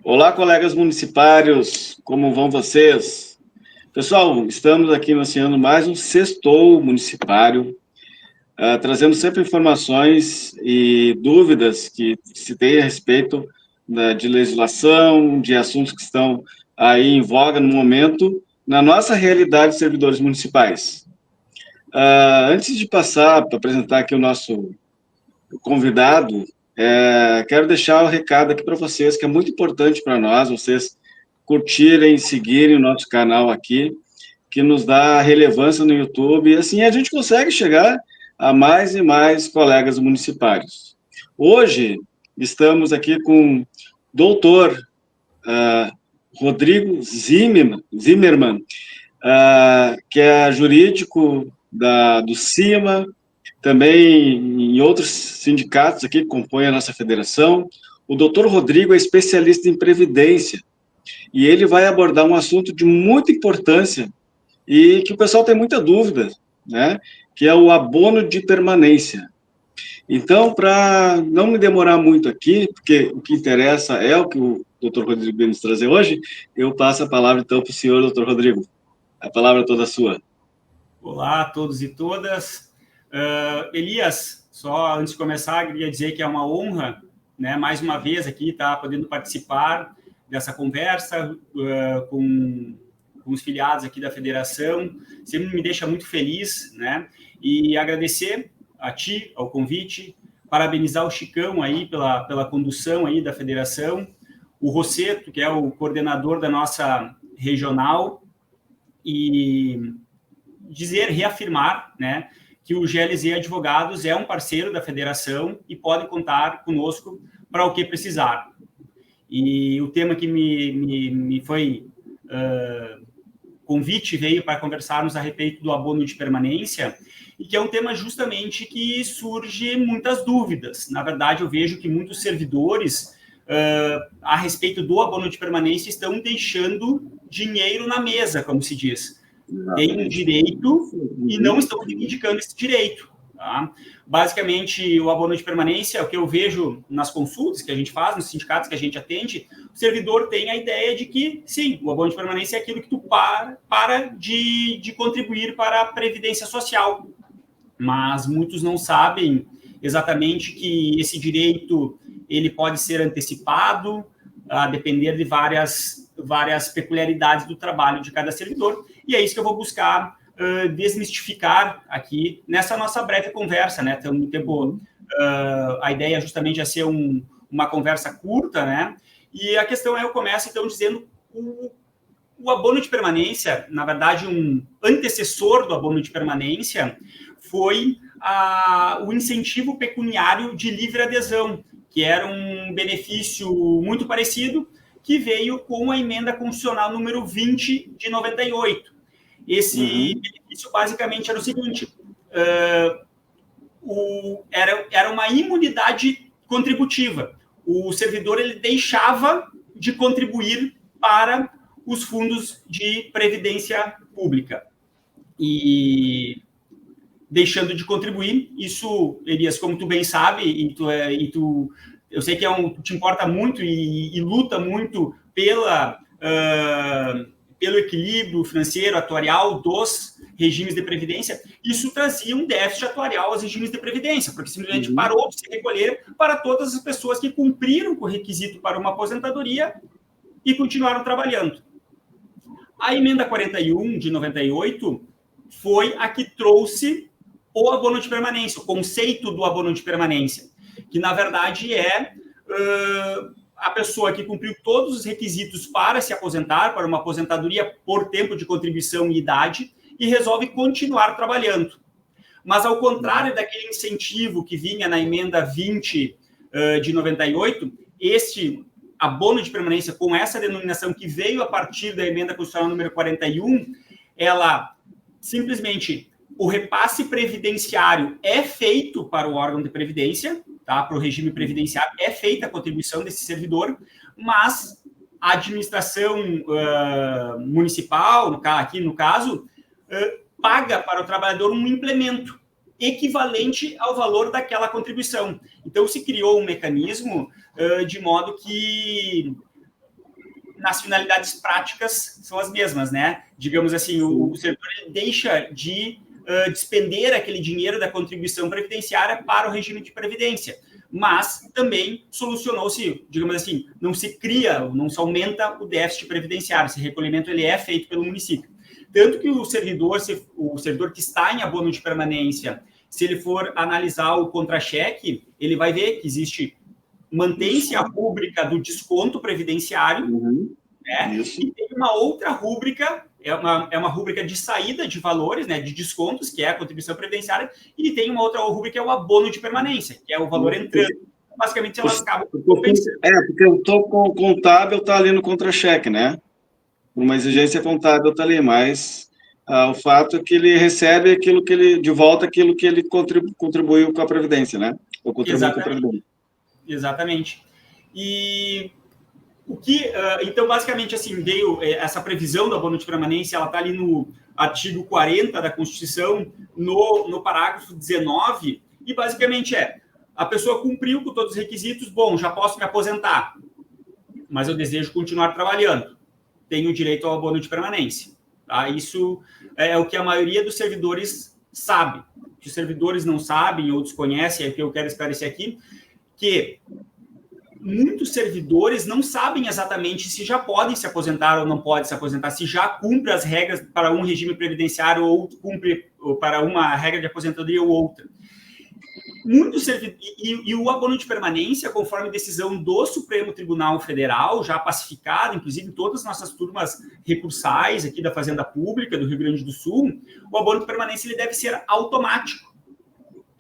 Olá, colegas municipários, como vão vocês? Pessoal, estamos aqui iniciando mais um Sextou Municipário, trazendo sempre informações e dúvidas que se tem a respeito de legislação, de assuntos que estão aí em voga no momento, na nossa realidade de servidores municipais. Antes de passar para apresentar aqui o nosso convidado, quero deixar o recado aqui para vocês, que é muito importante para nós, vocês curtirem, seguirem o nosso canal aqui, que nos dá relevância no YouTube, e assim a gente consegue chegar a mais e mais colegas municipários. Hoje, estamos aqui com o doutor Rodrigo Zimmermann, que é jurídico do CIMA, também em outros sindicatos aqui que compõem a nossa federação. O doutor Rodrigo é especialista em previdência e ele vai abordar um assunto de muita importância e que o pessoal tem muita dúvida, né? Que é o abono de permanência. Então, para não me demorar muito aqui, porque o que interessa é o que o doutor Rodrigo veio nos trazer hoje, eu passo a palavra então para o senhor, doutor Rodrigo. A palavra é toda sua. Olá a todos e todas. Elias, só antes de começar, queria dizer que é uma honra, né, mais uma vez aqui, estar podendo participar dessa conversa com os filiados aqui da federação. Sempre me deixa muito feliz, né? E agradecer a ti, ao convite, parabenizar o Chicão aí pela condução aí da federação, o Rosseto, que é o coordenador da nossa regional, e reafirmar, né, que o GLZ Advogados é um parceiro da federação e pode contar conosco para o que precisar. E o tema que me foi convite veio para conversarmos a respeito do abono de permanência, e que é um tema justamente que surge muitas dúvidas. Na verdade, eu vejo que muitos servidores, a respeito do abono de permanência, estão deixando dinheiro na mesa, como se diz. Tem um direito e não estão reivindicando esse direito. Tá? Basicamente, o abono de permanência, o que eu vejo nas consultas que a gente faz, nos sindicatos que a gente atende, o servidor tem a ideia de que, sim, o abono de permanência é aquilo que tu para de contribuir para a previdência social. Mas muitos não sabem exatamente que esse direito ele pode ser antecipado, a depender de várias peculiaridades do trabalho de cada servidor, e é isso que eu vou buscar desmistificar aqui nessa nossa breve conversa, né? Então, a ideia justamente é ser uma conversa curta, né? E a questão eu começo então dizendo o abono de permanência, na verdade, um antecessor do abono de permanência foi o incentivo pecuniário de livre adesão, que era um benefício muito parecido, que veio com a emenda constitucional número 20 de 98. Esse benefício basicamente era o seguinte, era uma imunidade contributiva. O servidor ele deixava de contribuir para os fundos de previdência pública. E deixando de contribuir, isso, Elias, como tu bem sabe, eu sei que tu te importa muito e luta muito pelo equilíbrio financeiro, atuarial dos regimes de previdência, isso trazia um déficit atuarial aos regimes de previdência, porque simplesmente parou de se recolher para todas as pessoas que cumpriram com o requisito para uma aposentadoria e continuaram trabalhando. A emenda 41 de 98 foi a que trouxe o abono de permanência, o conceito do abono de permanência, que na verdade é a pessoa que cumpriu todos os requisitos para se aposentar, para uma aposentadoria por tempo de contribuição e idade, e resolve continuar trabalhando. Mas ao contrário daquele incentivo que vinha na emenda 20 de 98, este abono de permanência com essa denominação que veio a partir da emenda constitucional número 41, ela simplesmente, o repasse previdenciário é feito para o órgão de previdência, tá? Para o regime previdenciário é feita a contribuição desse servidor, mas a administração municipal, aqui no caso, paga para o trabalhador um implemento equivalente ao valor daquela contribuição. Então, se criou um mecanismo de modo que nas finalidades práticas são as mesmas, né? Digamos assim, o servidor deixa de despender aquele dinheiro da contribuição previdenciária para o regime de previdência, mas também solucionou-se, digamos assim, não se cria, não se aumenta o déficit previdenciário, esse recolhimento ele é feito pelo município. Tanto que o servidor que está em abono de permanência, se ele for analisar o contra-cheque, ele vai ver que mantém-se a rúbrica do desconto previdenciário, né? E tem uma outra rúbrica, é uma rúbrica de saída de valores, né, de descontos, que é a contribuição previdenciária, e tem uma outra rúbrica, que é o abono de permanência, que é o valor entrando. Basicamente, elas acabam compensando. Porque eu estou com o contábil, está ali no contra-cheque, né? Uma exigência contábil está ali, mas o fato é que ele recebe de volta aquilo que ele contribuiu com a Previdência, né? Ou contribuiu com a Previdência. Exatamente. E então, basicamente, assim, veio essa previsão do abono de permanência, ela está ali no artigo 40 da Constituição, no parágrafo 19, e basicamente a pessoa cumpriu com todos os requisitos, bom, já posso me aposentar, mas eu desejo continuar trabalhando, tenho direito ao abono de permanência. Tá? Isso é o que a maioria dos servidores sabe. O que os servidores não sabem ou desconhecem, é o que eu quero esclarecer aqui, que muitos servidores não sabem exatamente se já podem se aposentar ou não podem se aposentar, se já cumpre as regras para um regime previdenciário ou cumpre para uma regra de aposentadoria ou outra. Muitos servidores, e o abono de permanência, conforme decisão do Supremo Tribunal Federal, já pacificado, inclusive em todas as nossas turmas recursais aqui da Fazenda Pública do Rio Grande do Sul, o abono de permanência ele deve ser automático.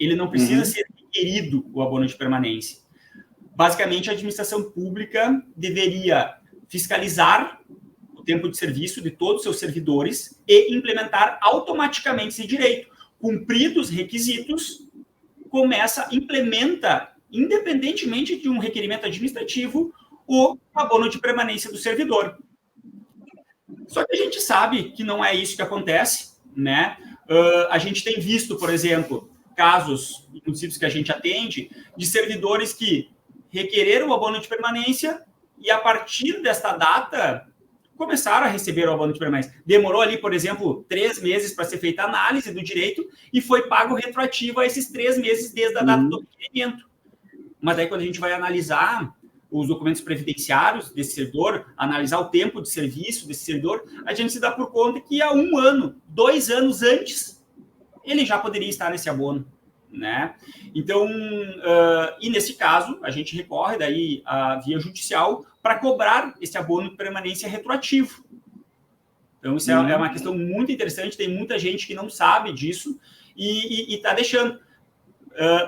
Ele não precisa ser requerido, o abono de permanência. Basicamente, a administração pública deveria fiscalizar o tempo de serviço de todos os seus servidores e implementar automaticamente esse direito. Cumpridos os requisitos, implementa, independentemente de um requerimento administrativo, o abono de permanência do servidor. Só que a gente sabe que não é isso que acontece, né? A gente tem visto, por exemplo, casos, inclusive que a gente atende, de servidores que requereram o abono de permanência e, a partir desta data, começaram a receber o abono de permanência. Demorou ali, por exemplo, 3 meses para ser feita a análise do direito e foi pago retroativo a esses 3 meses desde a data do requerimento. Mas aí, quando a gente vai analisar os documentos previdenciários desse servidor, analisar o tempo de serviço desse servidor, a gente se dá por conta que há 1 ano, 2 anos antes, ele já poderia estar nesse abono, né? Então, e nesse caso, a gente recorre daí à via judicial para cobrar esse abono de permanência retroativo. Então, isso é uma questão muito interessante, tem muita gente que não sabe disso e está deixando.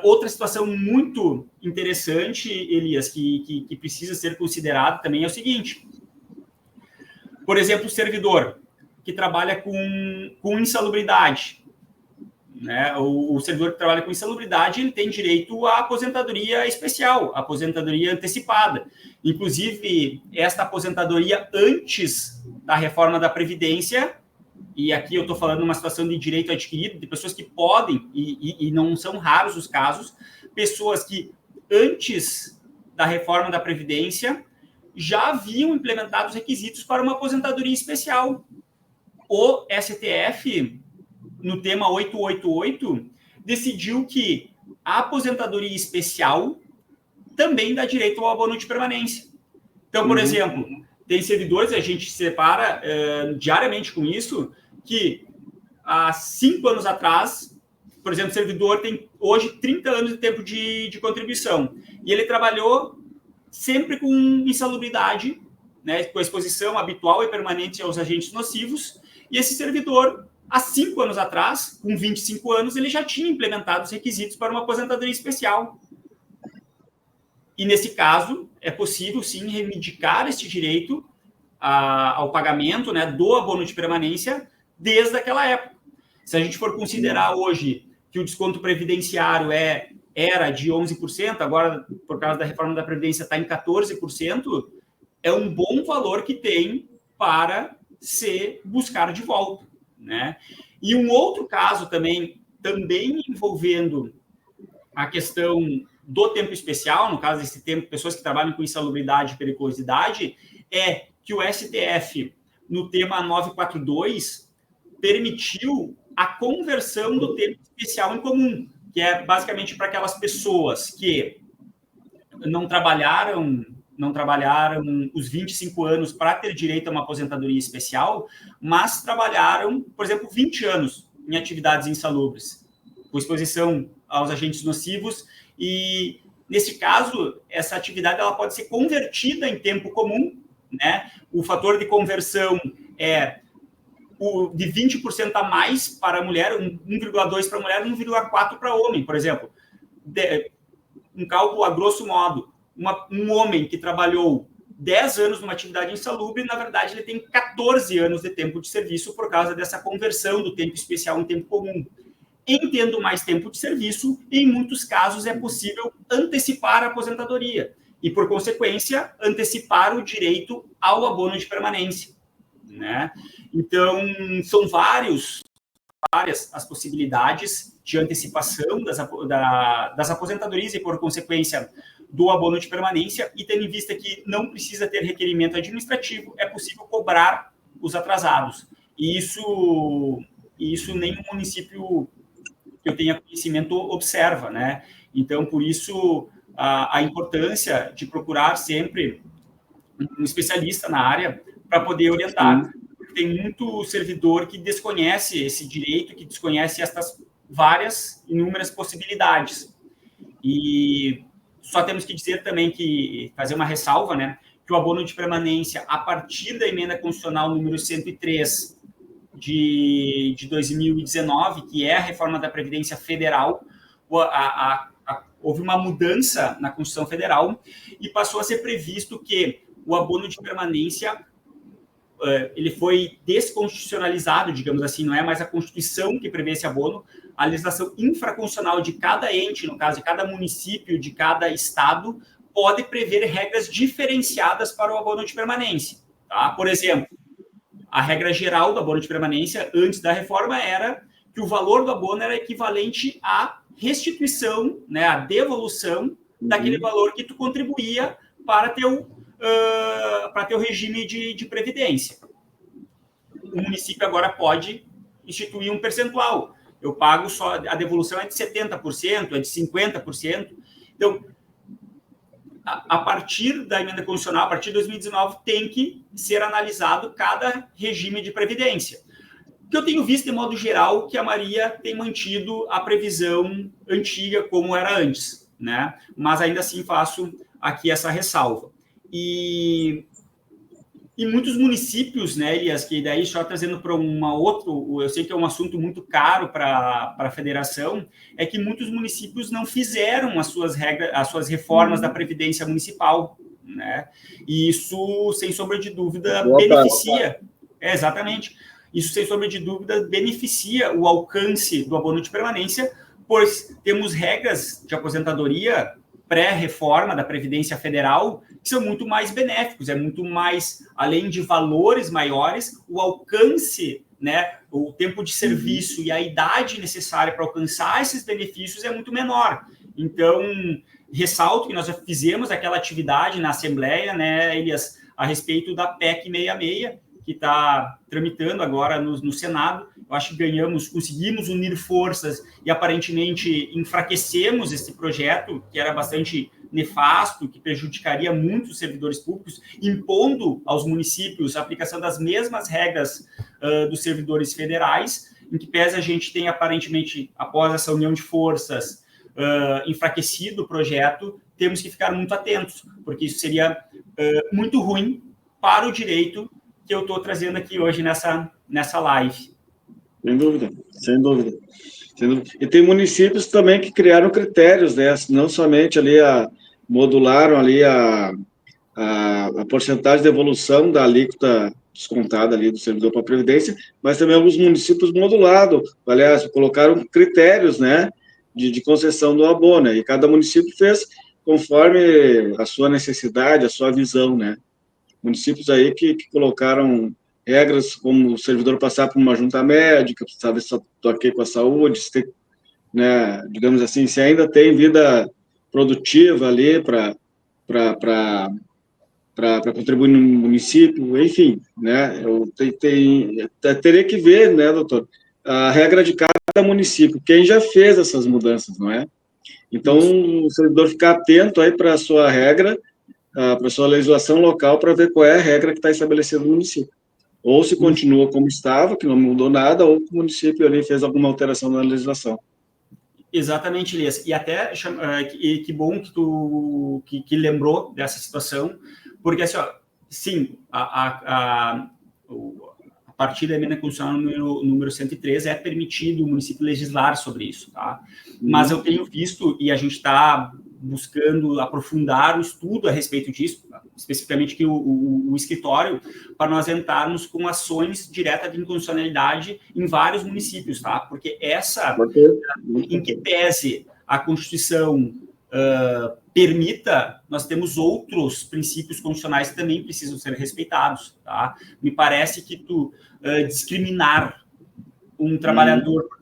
Outra situação muito interessante, Elias, que precisa ser considerada também é o seguinte. Por exemplo, o servidor que trabalha com insalubridade, né? O servidor que trabalha com insalubridade, ele tem direito à aposentadoria especial, aposentadoria antecipada. Inclusive, esta aposentadoria antes da reforma da Previdência, e aqui eu estou falando de uma situação de direito adquirido, de pessoas que podem, e não são raros os casos, pessoas que antes da reforma da Previdência já haviam implementado os requisitos para uma aposentadoria especial. O STF, no tema 888, decidiu que a aposentadoria especial também dá direito ao abono de permanência. Então, por exemplo, tem servidores, a gente separa diariamente com isso, que há 5 anos atrás, por exemplo, o servidor tem hoje 30 anos de tempo de contribuição, e ele trabalhou sempre com insalubridade, né, com a exposição habitual e permanente aos agentes nocivos, e esse servidor, há 5 anos atrás, com 25 anos, ele já tinha implementado os requisitos para uma aposentadoria especial. E, nesse caso, é possível, sim, reivindicar este direito ao pagamento, né, do abono de permanência desde aquela época. Se a gente for considerar hoje que o desconto previdenciário era de 11%, agora, por causa da reforma da Previdência, está em 14%, é um bom valor que tem para se buscar de volta, né? E um outro caso também envolvendo a questão do tempo especial, no caso desse tempo, pessoas que trabalham com insalubridade e periculosidade, é que o STF, no tema 942, permitiu a conversão do tempo especial em comum, que é basicamente para aquelas pessoas que não trabalharam os 25 anos para ter direito a uma aposentadoria especial, mas trabalharam, por exemplo, 20 anos em atividades insalubres, com exposição aos agentes nocivos, e, nesse caso, essa atividade ela pode ser convertida em tempo comum, né? O fator de conversão é de 20% a mais para a mulher, 1,2 para a mulher, 1,4 para homem, por exemplo. Um cálculo a grosso modo, um homem que trabalhou 10 anos numa atividade insalubre, na verdade, ele tem 14 anos de tempo de serviço por causa dessa conversão do tempo especial em tempo comum. Em tendo mais tempo de serviço, em muitos casos é possível antecipar a aposentadoria e, por consequência, antecipar o direito ao abono de permanência, né? Então, são várias as possibilidades de antecipação das aposentadorias e, por consequência, do abono de permanência, e tendo em vista que não precisa ter requerimento administrativo, é possível cobrar os atrasados. E isso nenhum município que eu tenha conhecimento observa, né? Então, por isso, a importância de procurar sempre um especialista na área para poder orientar. Tem muito servidor que desconhece esse direito, que desconhece estas várias, inúmeras possibilidades. E só temos que dizer também fazer uma ressalva, né, que o abono de permanência, a partir da emenda constitucional número 103 de 2019, que é a reforma da Previdência Federal, houve uma mudança na Constituição Federal e passou a ser previsto que o abono de permanência ele foi desconstitucionalizado, digamos assim, não é mais a Constituição que prevê esse abono, a legislação infraconstitucional de cada ente, no caso de cada município, de cada estado, pode prever regras diferenciadas para o abono de permanência. Tá? Por exemplo, a regra geral do abono de permanência, antes da reforma, era que o valor do abono era equivalente à restituição, né, à devolução daquele valor que tu contribuía para teu regime de previdência. O município agora pode instituir um percentual. Eu pago só, a devolução é de 70%, é de 50%. Então, a partir da emenda constitucional, a partir de 2019, tem que ser analisado cada regime de previdência. O que eu tenho visto, de modo geral, que a Maria tem mantido a previsão antiga como era antes, né? Mas ainda assim faço aqui essa ressalva. E muitos municípios, né, Elias, que daí só trazendo para eu sei que é um assunto muito caro para a federação, é que muitos municípios não fizeram as suas reformas da Previdência Municipal, né? E isso, sem sombra de dúvida, beneficia. Exatamente. Isso, sem sombra de dúvida, beneficia o alcance do abono de permanência, pois temos regras de aposentadoria pré-reforma da Previdência Federal, que são muito mais benéficos, é muito mais, além de valores maiores, o alcance, né, o tempo de serviço e a idade necessária para alcançar esses benefícios é muito menor. Então, ressalto que nós já fizemos aquela atividade na Assembleia, né, Elias, a respeito da PEC 66, que está tramitando agora no Senado. Eu acho que conseguimos unir forças e aparentemente enfraquecemos esse projeto, que era bastante nefasto, que prejudicaria muito os servidores públicos, impondo aos municípios a aplicação das mesmas regras dos servidores federais, em que pese a gente tem aparentemente, após essa união de forças, enfraquecido o projeto, temos que ficar muito atentos, porque isso seria muito ruim para o direito que eu estou trazendo aqui hoje nessa live. Sem dúvida, sem dúvida. E tem municípios também que criaram critérios, né? Não somente ali modularam ali a porcentagem de evolução da alíquota descontada ali do servidor para a Previdência, mas também alguns municípios modularam, aliás, colocaram critérios, né, de concessão do abono, e cada município fez conforme a sua necessidade, a sua visão, né? Municípios aí que colocaram regras como o servidor passar por uma junta médica, saber se estou aqui com a saúde, se tem, né, digamos assim, se ainda tem vida produtiva ali para contribuir no município, enfim, né? Teria que ver, né, doutor, a regra de cada município, quem já fez essas mudanças, não é? Então, o servidor ficar atento aí para a sua regra, para a sua legislação local, para ver qual é a regra que está estabelecida no município. Ou se continua como estava, que não mudou nada, ou que o município ali fez alguma alteração na legislação. Exatamente, Elias. E até que bom que tu que lembrou dessa situação, porque assim, ó, sim, a partir da emenda constitucional número 103 é permitido o município legislar sobre isso, tá? Mas eu tenho visto, e a gente está buscando aprofundar o estudo a respeito disso, especificamente que o escritório, para nós entrarmos com ações diretas de inconstitucionalidade em vários municípios, tá? Porque em que pese a Constituição permita, nós temos outros princípios constitucionais que também precisam ser respeitados, tá? Me parece que discriminar um trabalhador por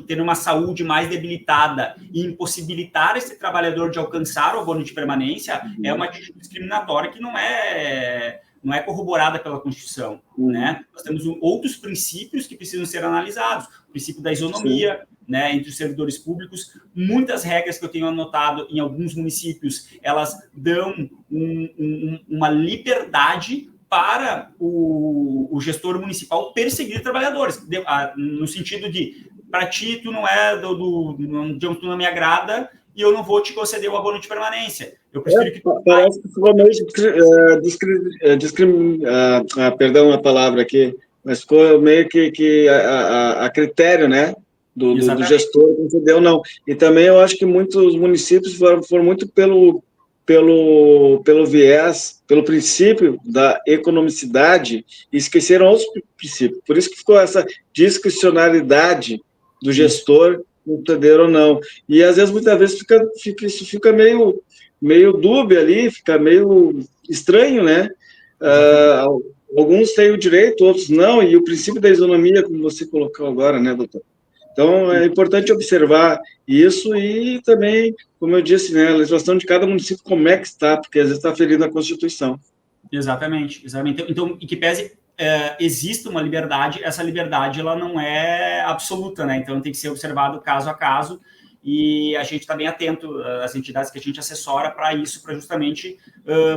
ter uma saúde mais debilitada e impossibilitar esse trabalhador de alcançar o abono de permanência é uma atitude discriminatória que não é corroborada pela Constituição, né? Nós temos outros princípios que precisam ser analisados, o princípio da isonomia, né, entre os servidores públicos. Muitas regras que eu tenho anotado em alguns municípios, elas dão uma liberdade para o gestor municipal perseguir trabalhadores, no sentido de, para ti, tu não é tu não me agrada e eu não vou te conceder o abono de permanência. Eu prefiro que tu... Parece que ficou meio perdão a palavra aqui, mas ficou meio que a critério, né, do gestor conceder ou não. E também eu acho que muitos municípios foram muito pelo viés, pelo princípio da economicidade e esqueceram outros princípios. Por isso que ficou essa discricionalidade do gestor conceder ou não. E às vezes, muitas vezes, isso fica meio dúbio ali, fica meio estranho, né? Alguns têm o direito, outros não, e o princípio da isonomia, como você colocou agora, né, doutor? Então, é importante observar isso e também, como eu disse, né, a legislação de cada município, como é que está, porque às vezes está ferindo a Constituição. Exatamente. Então, em que pese existe uma liberdade, essa liberdade ela não é absoluta, né? Então, tem que ser observado caso a caso e a gente está bem atento às entidades que a gente assessora para isso, para justamente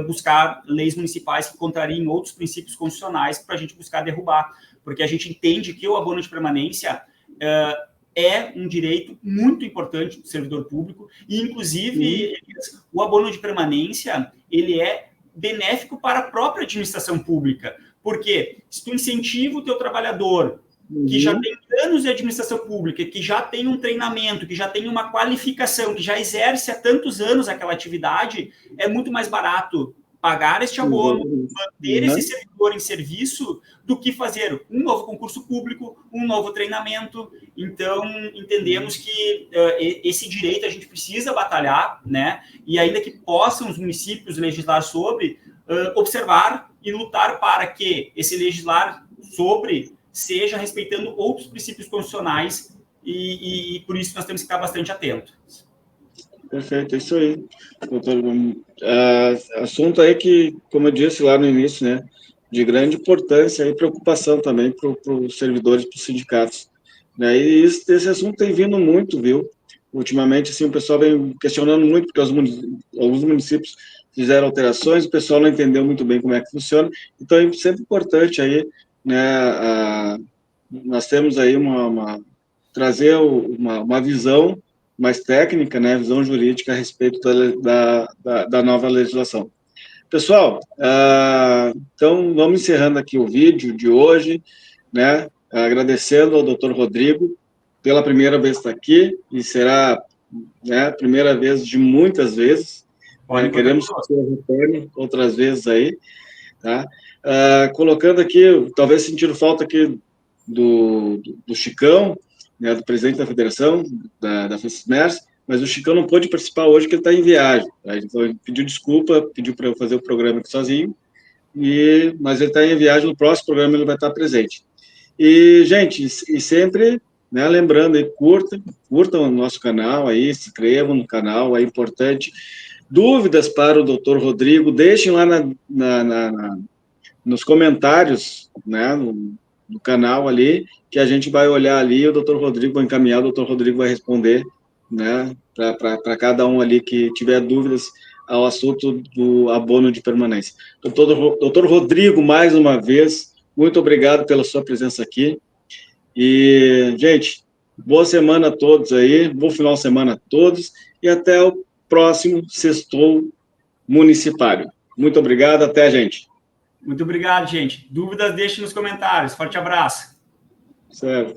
buscar leis municipais que contrariem outros princípios constitucionais para a gente buscar derrubar, porque a gente entende que o abono de permanência é um direito muito importante do servidor público e, inclusive, o abono de permanência, ele é benéfico para a própria administração pública, porque se tu incentiva o teu trabalhador, que já tem anos de administração pública, que já tem um treinamento, que já tem uma qualificação, que já exerce há tantos anos aquela atividade, é muito mais barato pagar este abono, manter esse servidor em serviço, do que fazer um novo concurso público, um novo treinamento. Então, entendemos que esse direito a gente precisa batalhar, né? E ainda que possam os municípios legislar sobre, observar e lutar para que esse legislar sobre seja respeitando outros princípios constitucionais e por isso nós temos que estar bastante atentos. Perfeito, é isso aí, doutor. Assunto aí que, como eu disse lá no início, né, de grande importância e preocupação também para os servidores, para os sindicatos. Né, e esse assunto tem vindo muito, viu? Ultimamente, assim, o pessoal vem questionando muito, porque alguns municípios fizeram alterações, o pessoal não entendeu muito bem como é que funciona, então é sempre importante aí, né, nós temos aí trazer uma visão mais técnica, né, visão jurídica a respeito da nova legislação. Pessoal, então vamos encerrando aqui o vídeo de hoje, né, agradecendo ao Dr. Rodrigo pela primeira vez estar aqui, e será, né, a primeira vez de muitas vezes, queremos que você retorne outras vezes aí, tá? Colocando aqui, talvez sentindo falta aqui do Chicão, né, do presidente da federação, da FECISMERS, mas o Chicão não pôde participar hoje, porque ele está em viagem. Tá? Então, ele pediu desculpa, pediu para eu fazer o programa aqui sozinho, mas ele está em viagem, no próximo programa ele vai estar presente. E, gente, sempre né? Lembrando aí, curtam o nosso canal aí, se inscrevam no canal, é importante. Dúvidas para o Dr. Rodrigo, deixem lá nos comentários, né, no canal ali, que a gente vai olhar ali, o Dr. Rodrigo vai encaminhar, o Dr. Rodrigo vai responder, né, para cada um ali que tiver dúvidas ao assunto do abono de permanência. Dr. Rodrigo, mais uma vez, muito obrigado pela sua presença aqui. E, gente, boa semana a todos aí, bom final de semana a todos, e até o próximo Sextou Municipário. Muito obrigado, até, gente. Muito obrigado, gente. Dúvidas, deixe nos comentários. Forte abraço. Certo,